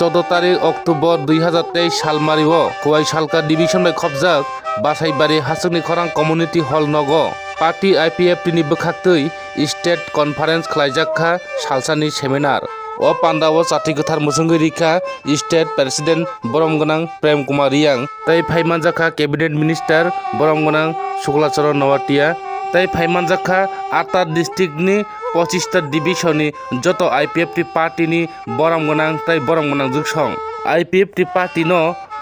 14 তারিখ অক্টোবর 2023 সালমারিও খোয়াই সালকা ডিভিশন বাই खबजाक बासाइबारि हासुंनि खरां कम्युनिटी हल नग पार्टी IPFT नि बोखाक्तै स्टेट कन्फारेन्स खलायजाखा सालसानि सेमिनार ओ पान्डाव साथि गोथार मुसुंगै रिखा स्टेट प्रेसिडेंट बरमगोनां प्रेम कुमार रियां तै फाइमानजाखा कैबिनेट मिनिस्टार बरमगोनां शुक्लाचरण नवाटिया तै फाइमानजाखा आटा डिस्ट्रिक्टनि 25 डिविजननि जत IPFT पार्टीनि बरमगोनां तै बरमगोनां जुगसं IPFT पार्टी न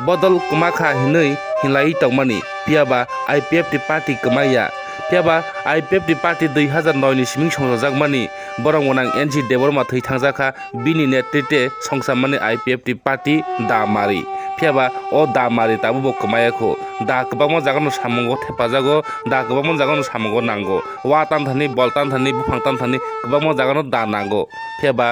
बदल कुमाखा हिनै हिलाई तंमानि पियाबा IPFT पार्टी कमाया पियाबा IPFT पार्टी 2009 नि सिमिं संजाकमानि बरमगोनां NG देबरमा थै थांजाखा बिनि नेतृत्वे संसामानि IPFT पार्टी दामारि पियाबा ओ दामारि ताबो कमायाखो दा गोबां जागानो सामंगो थेफाजागो दा गोबां जागानो सामंगो नांगो वातान थानि बलतान थानि बुफांतान थानि गोबां जागानो दा नांगो पियाबा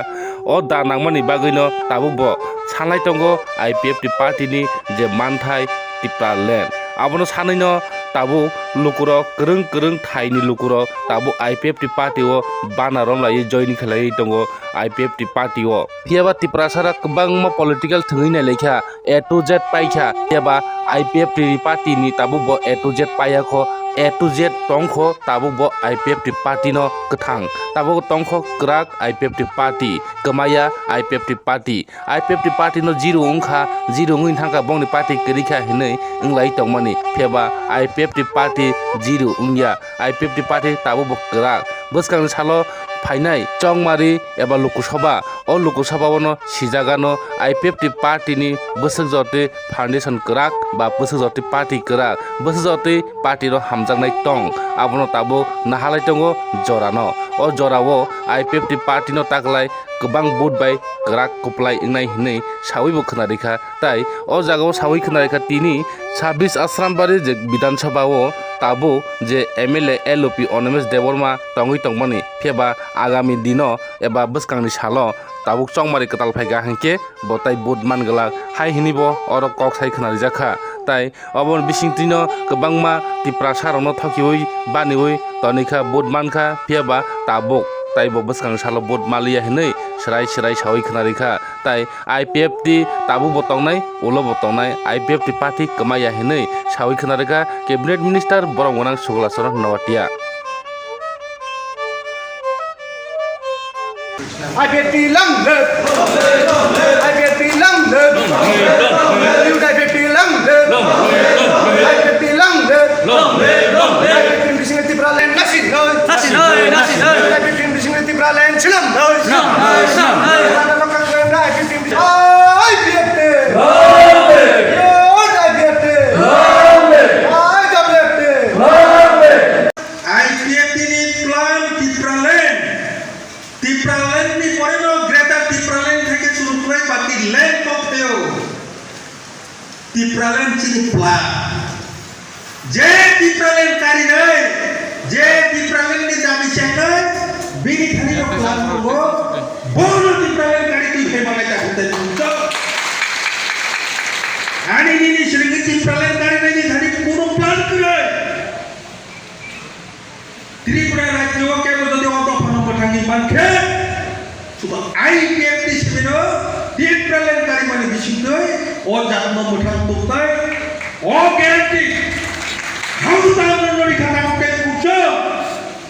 ओ दा नांमानि बागैनो ताबो सानलाय तंगो IPFT पार्टीनि जे मानथाय टिप्रा लेन आबनो सानैनो ताबो लुकुरो करं करं थाइनि लुकुरो ताबो IPFT पार्टी ओ बानारम लायै जयनि खेलायै तंगो IPFT पार्टी ओ पियाबा टिप्रा सारा गोबां म पलिटिकल थङैनाय लेखा A to Z पाइखा पियाबा IPFT पार्टी नि ताबो ब A to Z पायाखो A to Z तंखो Tabo ब IPFT पार्टी न कथां ताबो तंखो क्राक IPFT पार्टी कमाया IPFT पार्टी न जिरो अंखा जिरो ngin thangka bongni पार्टी करिखा हिनै इंलाई तंमानि फेबा IPFT पार्टी जिरो उंया IPFT पार्टी ताबो ब क्राक बसकांनि सालो फाइनाय चंगमारि एबा लोकसभा ओ लोकसभावनो सिजागानो IPFT पार्टी नि बोसोर जते फाउंडेशन क्राक बा बोसोर जते पार्टी क्राक बोसोर जते पार्टी रो हामजांनाय टं आबनो ताबो नाहालाय तंगो जरानो ओ जरावो IPFT पार्टी नो तागलाय गोबां बुट बाय क्राक कुप्लाय इंनाय हिनै सावैबो खोनारिखा ताई ओ जागाव सावै खोनारिखा तिनि 26 आश्रामबारि जे विधानसभाओ ताबो जे MLA LOP Unmesh Debbarma तंगै तंमानि faba आगामी दिनो एबा बसकांनि सालो ताबो चंगमारि कताल फाइगा हंके बताय बुट मानगला हाय हिनिबो और कक साइ खोनारि जाखा ताई अबन बिसिंतिनो गोबांमा टिप्रा सारावनो थकिवै बानिवै तनिखा बुट मानखा फेबा ताबो ताइबो बसकांनि सालो बुट मालिया हिनै सराय सावै खोनारिखा ताई IPFT ताबो बतंनाय उलो बतंनाय IPFT पार्टी कमाया हिनै सावै खोनारिखा कैबिनेट मिनिस्टार बरमगोनां Shuklacharan Noatia IPFT langlek IPFT langlek IPFT langlek IPFT langlek IPFT bising tipra len nasi noi IPFT bising tipra len silam noi ada lokal kerana IPFT IPFT IPFT ni plan tipra len ni pore no greater tipra len থেকে শুরু করে বাকি lane কপেও tipra len চিনি প্লা যে tipra len কারি নাই যে tipra len ni দাবি চাই বিনি খালি প্ল্যান করব বড় tipra len কারি তুই হেমালে তা হতে তো आणि ni श्रींगी tipra len কারি নাই ধারি কোনো প্ল্যান করে त्रिपुरा राज्य के যদি অত ফনক থাকি মানখে সুবা IPFT সিবিনো tipra len কারি মানে বিশুদ্ধই ও জাতন মুঠান তুতাই ও গ্যারান্টি হাউদানো নরি খাতা কে কুচ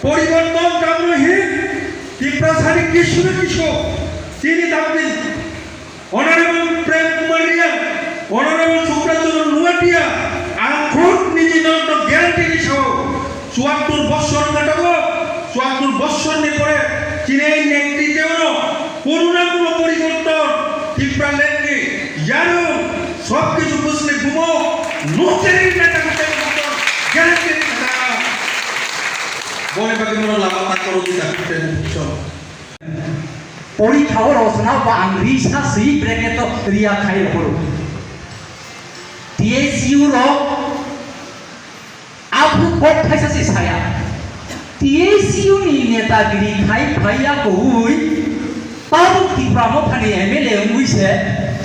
পরিবর্তন কামরহি tipra সারি কিশোর তিনি দাবি অনারেবল প্রেম কুমার রিয়া অনারেবল শুক্রাচরণ নুয়াটিয়া আখুত নিজে নন্দ গ্যারান্টি দিছো 74 বছর কাটাবো 74 বছর নে পরে চীনের নেতৃত্বেও করুণা কোনো পরিবর্তন টিপ্রা লেনকে জানো সব কিছু বুঝলে ঘুমো নোচেরি নেতা করতে গ্যারান্টি দিতা বলে বাকি মোর লাভা করো দিতা করতে বুঝছো পরীক্ষাও রচনা বা আংরিসা সেই ব্রেকেট রিয়া খাই হলো TSU র आपको कोट खाइसा से साया TSU नि नेतागिरी खाइ फाइया कोइ पाबु टिप्रामो फानि MLA मुइसे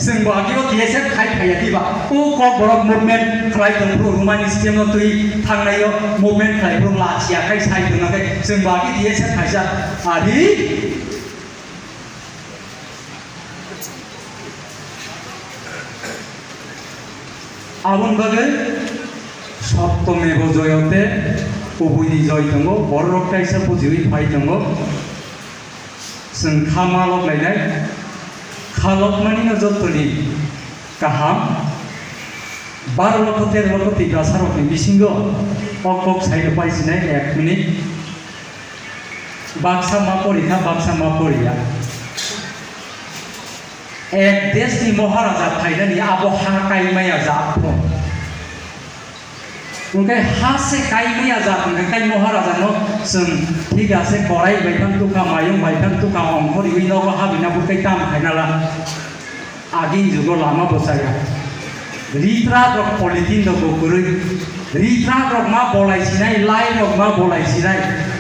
जों बागियो TSF खाइ फाइया दिबा ओ कक बरक मुभमेन्ट खालाय दंब्रु रुमानि सिस्टेम न तुइ थांनायो मुभमेन्ट खालाय ब्रु लाचिया खाइ साइ दंनाखै जों बागि TSF खाइसा आदि Abon bagai Sabtome bojoyote ubuni joy tongo borok kaisa pujiwi phai tongo जों खामालक लायनाय खालक मानि जतनि गाहाम 12 लक्ष 13 लक्ष टिका सारकनि बिसिंग अकक साइड पाइसिनाय 1 मिनिट बाक्सा मा परिया एक देशनि महाराजा फाइनानि आबो हाकाय माया जाफो उनके हासे कायमैया जाथों काय महाराजा नो जों ठीक आसे गराय बायफां तुका मायं बायफां तुका अंखर इनो हाबिना बुकै ताम खायनाला आगिन जुगो लामा बसाया रित्रा रक पलिटिन दो गुरै रित्रा रक मा बलायसिनाय लाई रक मा बलायसिनाय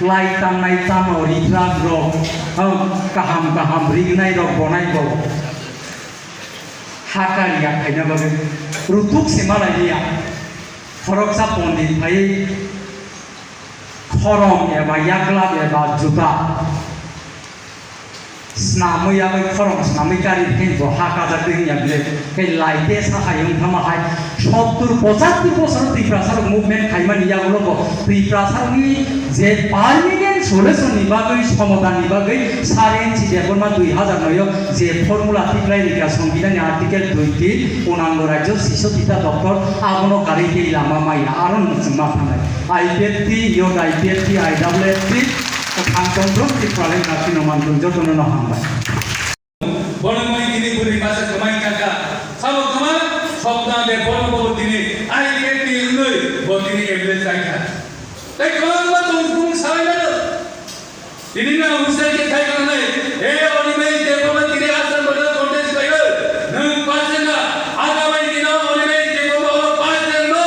लाई तामनाय ताम रित्रा रक गाहाम रिगनाय रक बनाय बो हाकारिया खायना बागै रुतुक सेमालायनिया फरकसा पंडित भाई खरम एबा याग्लाब एबा जुता स्नामै खरम स्नामै गारि केंजो हाका जादों या बे के लाइटे साहायं थामाहाय 70-75 बोसोर त्रिप्रासार मुभमेन्ट खायमानि यागलो त्रिप्रासारनि जे पार्मानेन्ट सल्युशननि बागै समाधाननि बागै सारेन्सि देबनमा 2009 जे फर्मुला थिक्लाय लिखा संबिधाननि आर्टिकेल 20 उनांगो राज्य शिशुपिता डक्टर आबनो गारि के लामा माया आरन मा थानाय आइपिएफटी योद आइपिएफटी आइडब्लिउएफटी Angkong Tipaling Nabi Nomandung Jodoh Nono Hamba. Boleh main ini beri masa kemain kakak. Sama kemana? Sabda de boleh boleh ini. Ayat ini ini boleh ini emblem saja. Tapi kalau tunggu saya ada. Ini nak usai kita kaya ni. Orang ini de boleh ini asal boleh kontes kaya. Nung pasien na. Ada main ini orang ini de boleh pasien na.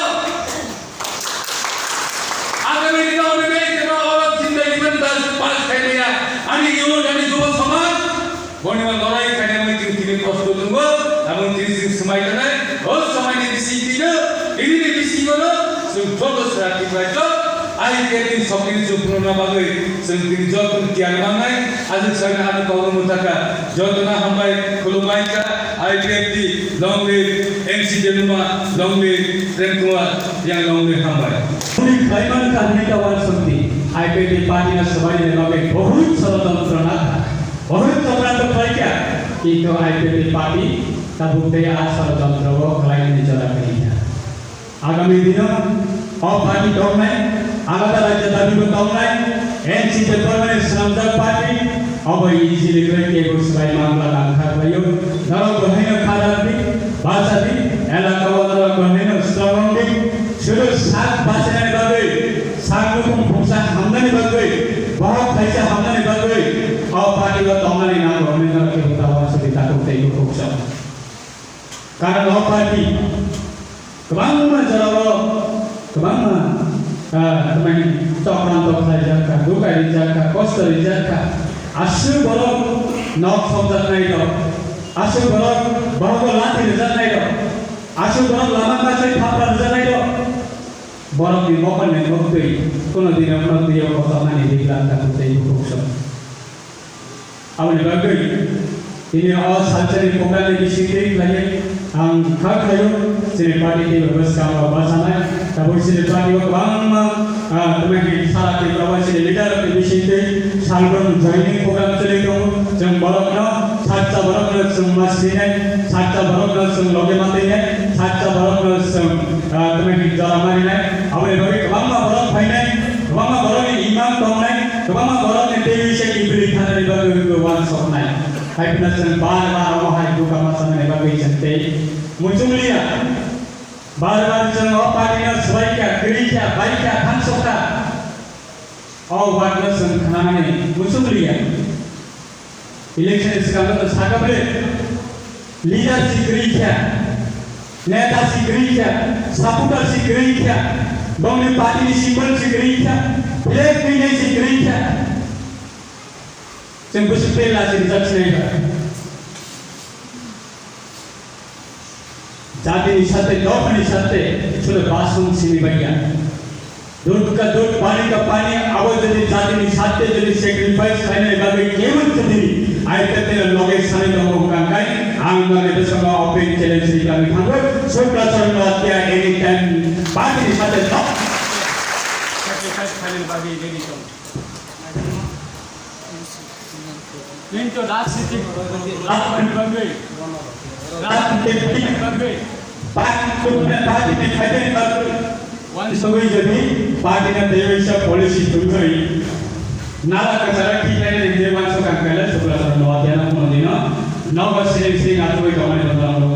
Ada main ini orang ini de boleh cinta iman dan pas kaya. Ani ibu dan ibu sama. Boniman lorai kaya kami kini kosto tunggu, namun kini semai tanai, oh semai ni bisi ini bisi mana, sumber serati baca, ayat ini sokini sumber nama bagai, sumber jatuh tiang mangai, asyik saya ada kau mutaka, jatuh na hambai kulumai ka, ayat ini long live MC Jenuma, long live Rentua yang long live hambai. Ini kaiman kami kawan seperti, ayat ini pagi semai ni bagai बहुत स्वतंत्र नाथा. बहुत स्वतंत्र क्या itu IPP Party tabukte षड्यंत्र वो Kline चला रही है आगामी दिनों और पार्टी डॉक्टर आगामी राज्य दाबी को डॉक्टर NC परमानेंट श्रमदार पार्टी अब इसी लेकर के उस भाई मामला लाखा भाइयों नरों को है ना खादाती बासाती एलाका वाला को है ना स्ट्रॉन्ग शुरू सात बासें बागे सात लोगों को फुसा हमने बागे बहुत पैसा हमने बागे और पार्टी को तोमने ना रोने ना के होता हुआ सभी ताकत तेरी को फुसा कारण और पार्टी कमांड जरावो कमांड तुम्हें तोमरान तो खाई जाता दुकान रिजाता कोस्ट रिजाता आशु बरो नॉक समझत नहीं दो आशु बरो बरो को लाठी रिजात नहीं दो आशु बरो लामा का से थापरा रिजात नहीं दो बरो की मौका में मुक्ति कोनो दिन अपना दियो को तोमने दिखला ताकत तेरी को फुसा awalnya bagai ini awal saja di program di sini lagi ang kayu sini parti di beberapa kamu bahasanya tapi sini parti itu bang teman salah di program sini leader di sini salon joining program sini itu jeng baroknya saja baroknya semua sini saja baroknya semua loge matinya saja baroknya semua teman jalan ini awalnya bagai bang barok finance bang barok imam tomai bang barok dewi sini beli tanah di bagai wan soknai hai penasaran bar wahai duka masana ne bagai jante muncul liya bar jeng oparinya sebaiknya gereja baiknya kan sokta oh warna sengkana ne muncul liya election sekarang tu sakable leader si gereja neta si gereja saputar si gereja bangli parti simbol si gereja flag ni si gereja Sembuh sepela cerita cerita. Jadi ni sate, dua ni sate, sudah basung sini bagian. दूध का दूध पानी का पानी अब जदि जातिनि साथे जदि सेक्रिफाइस खाने बागे केवल जदि आइते लगे साने दंगो कांगाय आं माने बेसंग ओपन चैलेंज रि गामि थांगो सोप्रा चरण हत्या एनी टाइम पार्टी साथे टप सेक्रिफाइस खाने बागे रेडी छ निंतो राजनीतिक बागे राजनीतिक बागे पार्टी खाने बागे सबै जति पार्टीका देवेशा पोलिसी तुल्दै नाला कचरा किलाले निर्माण सो काम कैला सुप्रा सर नवाध्यान पुनदिन नव सिंह आत्मै गमन बदलाउनु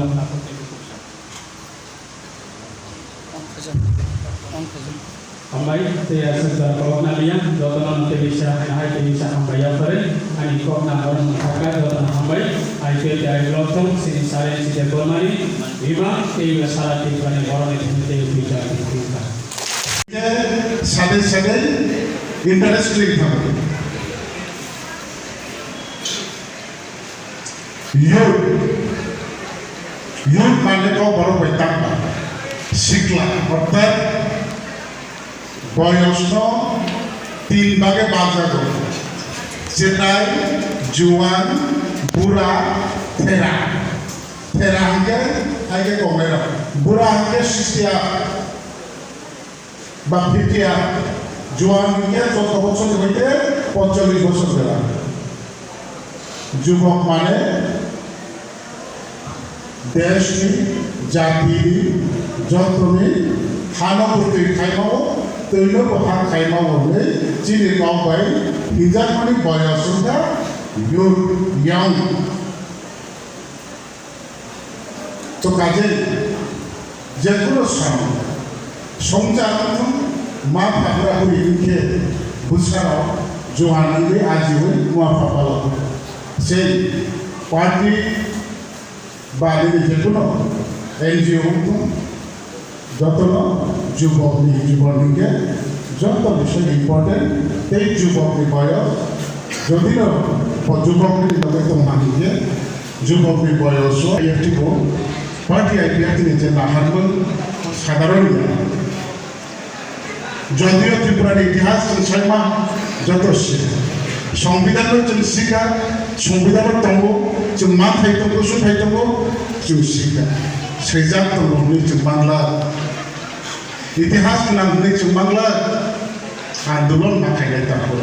Ambai saya sedang kokna liang jotonan tebisa hai tebisa ambai apare ani kokna orang mengkaga jotonan ambai ai ke dari lotung sini sare sini bomari bima tebisa salah tebani orang itu tebisa tebisa সাথে interest link থাকবে youth মানে তো বড় বৈতাম শিখলা অর্থাৎ বয়স 3 ভাগে ভাগ যাবে যেটাই জুয়ান বুড়া থেরা থেরা আগে কমেরা বুড়া আগে 60 বা 50 জুয়ান নিয়ে 14 বছর হইতে 45 বছর বেলা যুবক মানে দেশনি জাতি যন্ত্রনি খানপুরতে খাইমাও তৈল কথা খাইমাও বলে চিনি কমবাই হিজারমানি বয়সটা ইয়াং তো কাজে যেগুলো সংচার मा फाफरा को इनके बुझारा जो आनंदे आज हुए मुआ फाफाला से पार्टी बाले जेकुनो एनजीओ को যতনো যুবকনি জীবনকে যত বিষয় ইম্পর্টেন্ট এই যুবকনি বয়স যদিও যুবকনি লগে তো মানিকে যুবকনি বয়স একটি পার্টি আইপিএফ নিচে না হারবল সাধারণ যদিও ত্রিপুরার ইতিহাস ছয়মা যত সংবিধানের जों শিখা সংবিধানের দङ जों मा थाइदोंबो सु थाइदोंबो जों শিখা সেজাত দङ जों বাংলা ইতিহাস নামনি जों বাংলা আন্দোলন মাথায় তারপর